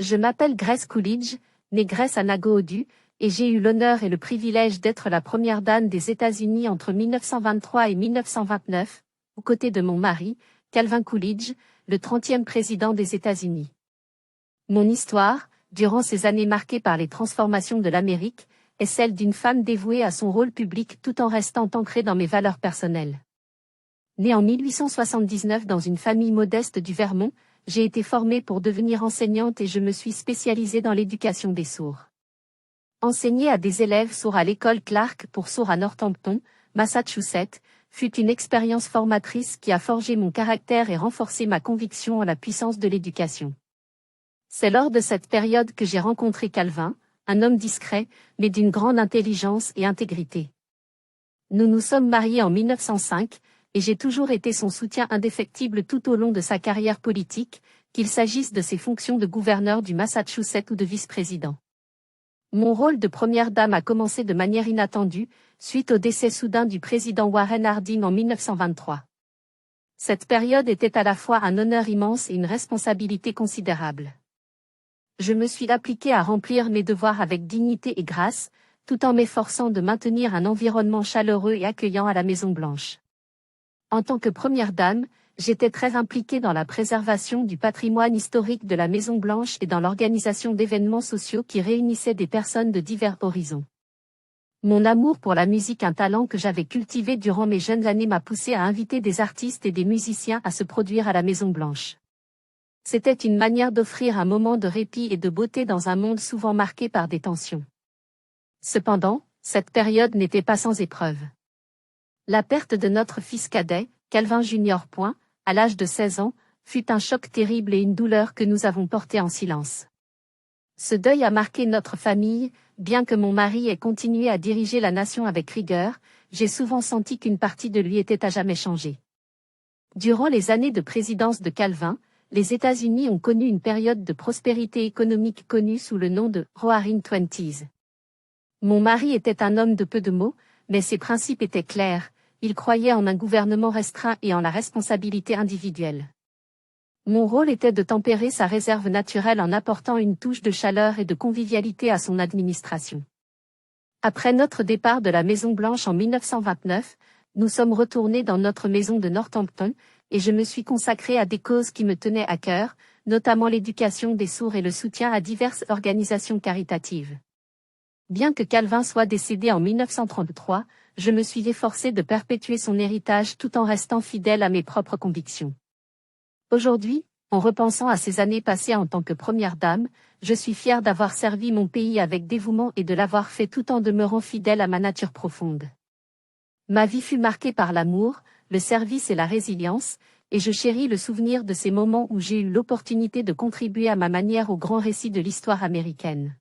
Je m'appelle Grace Coolidge, née Grace Anago-Odu, et j'ai eu l'honneur et le privilège d'être la première dame des États-Unis entre 1923 et 1929, aux côtés de mon mari, Calvin Coolidge, le 30e président des États-Unis. Mon histoire, durant ces années marquées par les transformations de l'Amérique, est celle d'une femme dévouée à son rôle public tout en restant ancrée dans mes valeurs personnelles. Née en 1879 dans une famille modeste du Vermont, j'ai été formée pour devenir enseignante et je me suis spécialisée dans l'éducation des sourds. Enseigner à des élèves sourds à l'école Clark pour sourds à Northampton, Massachusetts, fut une expérience formatrice qui a forgé mon caractère et renforcé ma conviction en la puissance de l'éducation. C'est lors de cette période que j'ai rencontré Calvin, un homme discret, mais d'une grande intelligence et intégrité. Nous nous sommes mariés en 1905, et j'ai toujours été son soutien indéfectible tout au long de sa carrière politique, qu'il s'agisse de ses fonctions de gouverneur du Massachusetts ou de vice-président. Mon rôle de première dame a commencé de manière inattendue, suite au décès soudain du président Warren Harding en 1923. Cette période était à la fois un honneur immense et une responsabilité considérable. Je me suis appliquée à remplir mes devoirs avec dignité et grâce, tout en m'efforçant de maintenir un environnement chaleureux et accueillant à la Maison-Blanche. En tant que première dame, j'étais très impliquée dans la préservation du patrimoine historique de la Maison-Blanche et dans l'organisation d'événements sociaux qui réunissaient des personnes de divers horizons. Mon amour pour la musique, un talent que j'avais cultivé durant mes jeunes années, m'a poussé à inviter des artistes et des musiciens à se produire à la Maison-Blanche. C'était une manière d'offrir un moment de répit et de beauté dans un monde souvent marqué par des tensions. Cependant, cette période n'était pas sans épreuve. La perte de notre fils cadet, Calvin Jr. À l'âge de 16 ans, fut un choc terrible et une douleur que nous avons portée en silence. Ce deuil a marqué notre famille, bien que mon mari ait continué à diriger la nation avec rigueur, j'ai souvent senti qu'une partie de lui était à jamais changée. Durant les années de présidence de Calvin, les États-Unis ont connu une période de prospérité économique connue sous le nom de Roaring Twenties. Mon mari était un homme de peu de mots, mais ses principes étaient clairs. Il croyait en un gouvernement restreint et en la responsabilité individuelle. Mon rôle était de tempérer sa réserve naturelle en apportant une touche de chaleur et de convivialité à son administration. Après notre départ de la Maison-Blanche en 1929, nous sommes retournés dans notre maison de Northampton, et je me suis consacrée à des causes qui me tenaient à cœur, notamment l'éducation des sourds et le soutien à diverses organisations caritatives. Bien que Calvin soit décédé en 1933, je me suis efforcée de perpétuer son héritage tout en restant fidèle à mes propres convictions. Aujourd'hui, en repensant à ces années passées en tant que première dame, je suis fière d'avoir servi mon pays avec dévouement et de l'avoir fait tout en demeurant fidèle à ma nature profonde. Ma vie fut marquée par l'amour, le service et la résilience, et je chéris le souvenir de ces moments où j'ai eu l'opportunité de contribuer à ma manière au grand récit de l'histoire américaine.